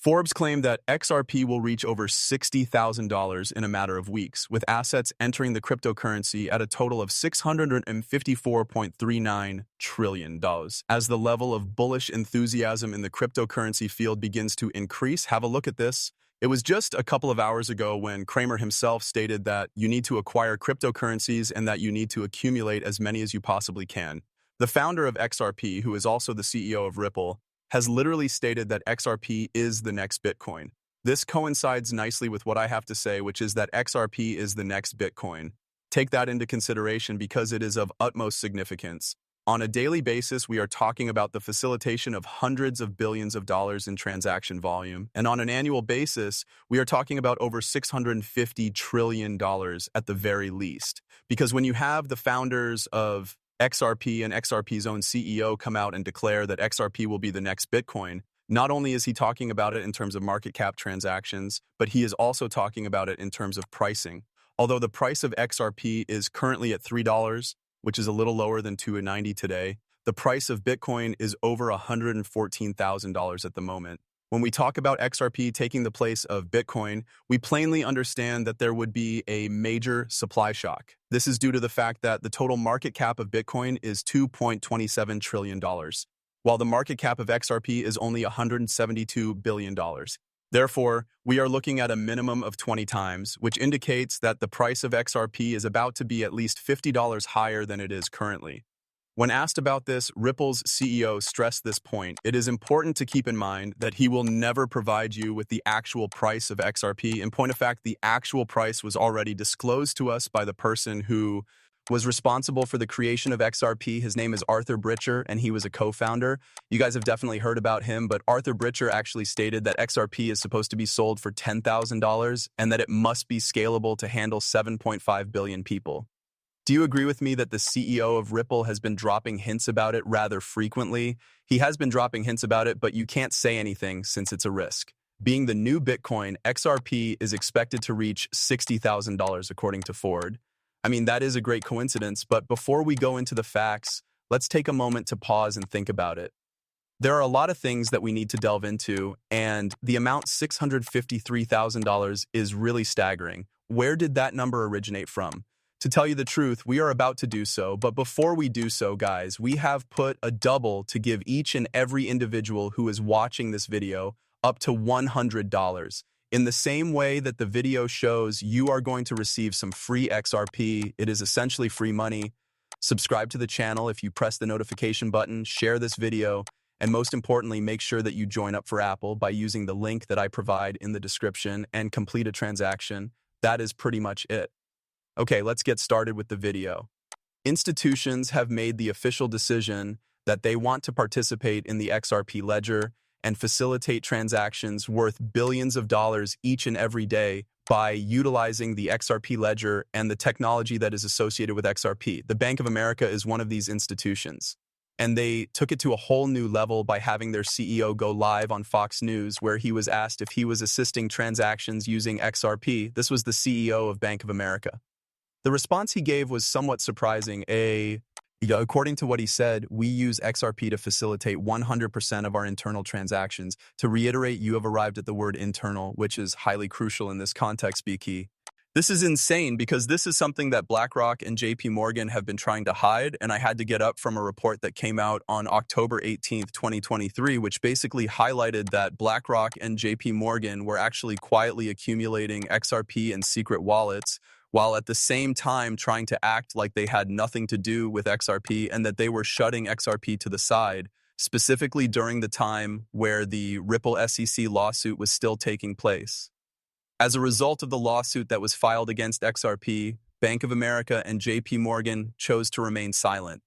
Forbes claimed that XRP will reach over $60,000 in a matter of weeks, with assets entering the cryptocurrency at a total of $654.39 trillion. As the level of bullish enthusiasm in the cryptocurrency field begins to increase, have a look at this. It was just a couple of hours ago when Kramer himself stated that you need to acquire cryptocurrencies and that you need to accumulate as many as you possibly can. The founder of XRP, who is also the CEO of Ripple, has literally stated that XRP is the next Bitcoin. This coincides nicely with what I have to say, which is that XRP is the next Bitcoin. Take that into consideration because it is of utmost significance. On a daily basis, we are talking about the facilitation of hundreds of billions of dollars in transaction volume. And on an annual basis, we are talking about over $650 trillion at the very least. Because when you have the founders of XRP and XRP's own CEO come out and declare that XRP will be the next Bitcoin, not only is he talking about it in terms of market cap transactions, but he is also talking about it in terms of pricing. Although the price of XRP is currently at $3, which is a little lower than $2.90 today, the price of Bitcoin is over $114,000 at the moment. When we talk about XRP taking the place of Bitcoin, we plainly understand that there would be a major supply shock. This is due to the fact that the total market cap of Bitcoin is $2.27 trillion, while the market cap of XRP is only $172 billion. Therefore, we are looking at a minimum of 20 times, which indicates that the price of XRP is about to be at least $50 higher than it is currently. When asked about this, Ripple's CEO stressed this point. It is important to keep in mind that he will never provide you with the actual price of XRP. In point of fact, the actual price was already disclosed to us by the person who was responsible for the creation of XRP. His name is Arthur Britcher, and he was a co-founder. You guys have definitely heard about him, but Arthur Britcher actually stated that XRP is supposed to be sold for $10,000 and that it must be scalable to handle 7.5 billion people. Do you agree with me that the CEO of Ripple has been dropping hints about it rather frequently? He has been dropping hints about it, but you can't say anything since it's a risk. Being the new Bitcoin, XRP is expected to reach $60,000 according to Forbes. I mean, that is a great coincidence, but before we go into the facts, let's take a moment to pause and think about it. There are a lot of things that we need to delve into, and the amount $653,000 is really staggering. Where did that number originate from? To tell you the truth, we are about to do so, but before we do so, guys, we have put a double to give each and every individual who is watching this video up to $100. In the same way that the video shows, you are going to receive some free XRP. It is essentially free money. Subscribe to the channel if you press the notification button, share this video, and most importantly, make sure that you join up for Apple by using the link that I provide in the description and complete a transaction. That is pretty much it. Okay, let's get started with the video. Institutions have made the official decision that they want to participate in the XRP ledger and facilitate transactions worth billions of dollars each and every day by utilizing the XRP ledger and the technology that is associated with XRP. The Bank of America is one of these institutions, and they took it to a whole new level by having their CEO go live on Fox News, where he was asked if he was assisting transactions using XRP. This was the CEO of Bank of America. The response he gave was somewhat surprising. According to what he said, we use XRP to facilitate 100% of our internal transactions. To reiterate, you have arrived at the word internal, which is highly crucial in this context, BK. This is insane because this is something that BlackRock and JP Morgan have been trying to hide, and I had to get up from a report that came out on October 18th, 2023, which basically highlighted that BlackRock and JP Morgan were actually quietly accumulating XRP in secret wallets, while at the same time trying to act like they had nothing to do with XRP and that they were shutting XRP to the side, specifically during the time where the Ripple SEC lawsuit was still taking place. As a result of the lawsuit that was filed against XRP, Bank of America and JP Morgan chose to remain silent.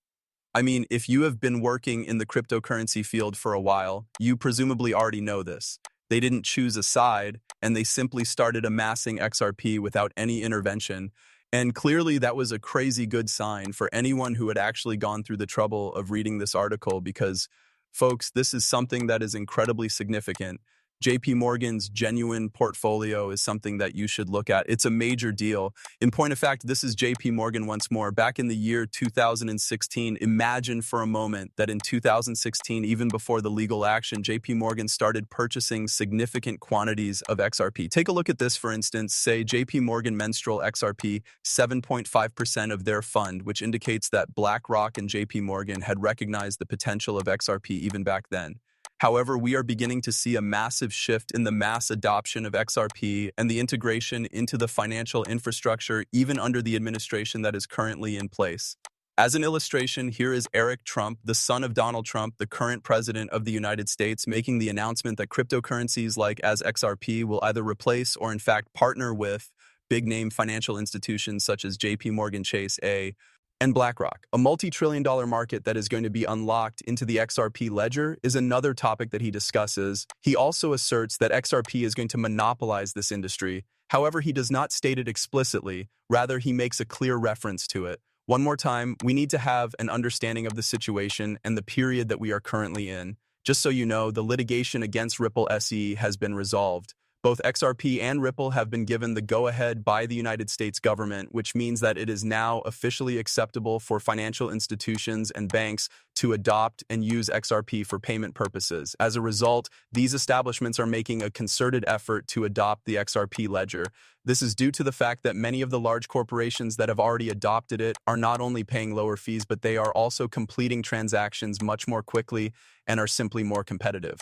I mean, if you have been working in the cryptocurrency field for a while, you presumably already know this. They didn't choose a side, and they simply started amassing XRP without any intervention. And clearly that was a crazy good sign for anyone who had actually gone through the trouble of reading this article because, folks, this is something that is incredibly significant. JP Morgan's genuine portfolio is something that you should look at. It's a major deal. In point of fact, this is JP Morgan once more. Back in the year 2016, imagine for a moment that in 2016, even before the legal action, JP Morgan started purchasing significant quantities of XRP. Take a look at this, for instance, say JP Morgan menstrual XRP, 7.5% of their fund, which indicates that BlackRock and JP Morgan had recognized the potential of XRP even back then. However, we are beginning to see a massive shift in the mass adoption of XRP and the integration into the financial infrastructure, even under the administration that is currently in place. As an illustration, here is Eric Trump, the son of Donald Trump, the current president of the United States, making the announcement that cryptocurrencies like as XRP will either replace or in fact partner with big-name financial institutions such as JP Morgan Chase and BlackRock. A multi-trillion-dollar market that is going to be unlocked into the XRP ledger is another topic that he discusses. He also asserts that XRP is going to monopolize this industry. However, he does not state it explicitly. Rather, he makes a clear reference to it. One more time, we need to have an understanding of the situation and the period that we are currently in. Just so you know, the litigation against Ripple SE has been resolved. Both XRP and Ripple have been given the go-ahead by the United States government, which means that it is now officially acceptable for financial institutions and banks to adopt and use XRP for payment purposes. As a result, these establishments are making a concerted effort to adopt the XRP ledger. This is due to the fact that many of the large corporations that have already adopted it are not only paying lower fees, but they are also completing transactions much more quickly and are simply more competitive.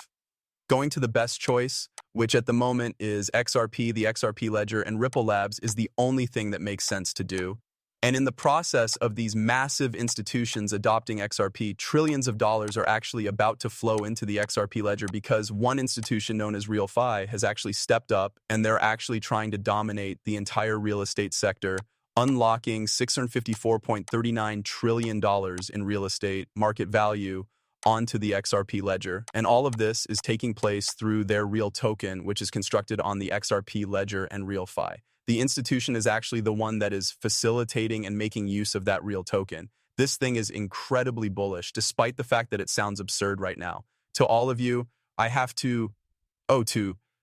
Going to the best choice, which at the moment is XRP, the XRP ledger, and Ripple Labs, is the only thing that makes sense to do. And in the process of these massive institutions adopting XRP, trillions of dollars are actually about to flow into the XRP ledger because one institution known as RealFi has actually stepped up and they're actually trying to dominate the entire real estate sector, unlocking $654.39 trillion in real estate market value onto the XRP ledger. And all of this is taking place through their real token, which is constructed on the XRP ledger and RealFi. The institution is actually the one that is facilitating and making use of that real token. This thing is incredibly bullish, despite the fact that it sounds absurd right now. To all of you, I have to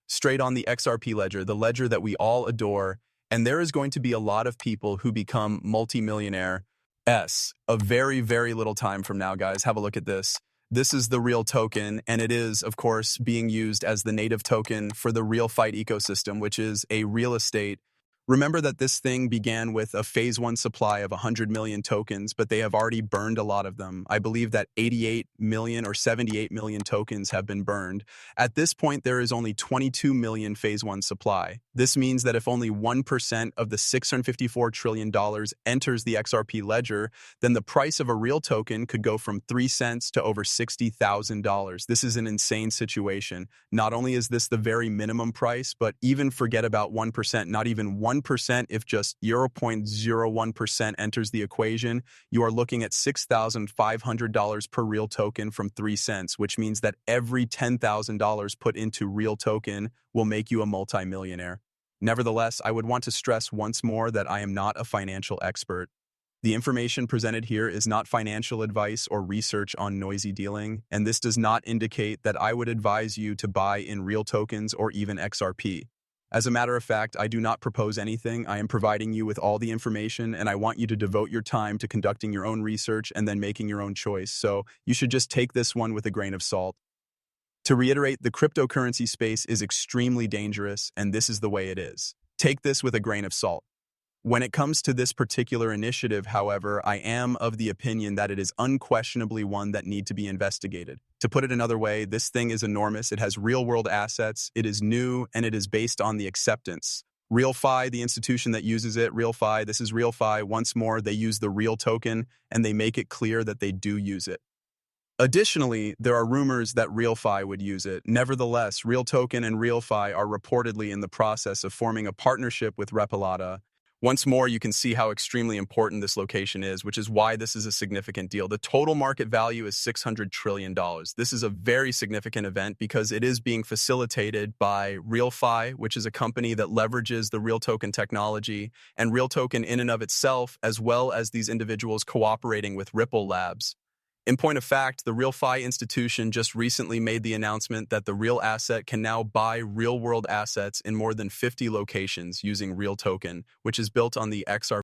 straight on the XRP ledger, the ledger that we all adore, and there is going to be a lot of people who become multimillionaire a very, very little time from now, guys. Have a look at this. This is the real token, and it is, of course, being used as the native token for the RealFi ecosystem, which is a real estate. Remember that this thing began with a phase 1 supply of 100 million tokens, but they have already burned a lot of them. I believe that 88 million or 78 million tokens have been burned. At this point, there is only 22 million phase 1 supply. This means that if only 1% of the $654 trillion enters the XRP ledger, then the price of a real token could go from 3 cents to over $60,000. This is an insane situation. Not only is this the very minimum price, but even forget about 1%, not even 1%, if just 0.01% enters the equation, you are looking at $6,500 per real token from 3 cents, which means that every $10,000 put into real token will make you a multimillionaire. Nevertheless, I would want to stress once more that I am not a financial expert. The information presented here is not financial advice or research on noisy dealing, and this does not indicate that I would advise you to buy in real tokens or even XRP. As a matter of fact, I do not propose anything. I am providing you with all the information, and I want you to devote your time to conducting your own research and then making your own choice. So you should just take this one with a grain of salt. To reiterate, the cryptocurrency space is extremely dangerous, and this is the way it is. Take this with a grain of salt. When it comes to this particular initiative, however, I am of the opinion that it is unquestionably one that need to be investigated. To put it another way, this thing is enormous. It has real-world assets, it is new, and it is based on the acceptance. RealFi, the institution that uses it, RealFi, this is RealFi. Once more, they use the real token, and they make it clear that they do use it. Additionally, there are rumors that RealFi would use it. Nevertheless, Real Token and RealFi are reportedly in the process of forming a partnership with Repalata. Once more, you can see how extremely important this location is, which is why this is a significant deal. The total market value is $600 trillion. This is a very significant event because it is being facilitated by RealFi, which is a company that leverages the Real Token technology, and Real Token in and of itself, as well as these individuals cooperating with Ripple Labs. In point of fact, the RealFi institution just recently made the announcement that the real asset can now buy real-world assets in more than 50 locations using Real Token, which is built on the XRP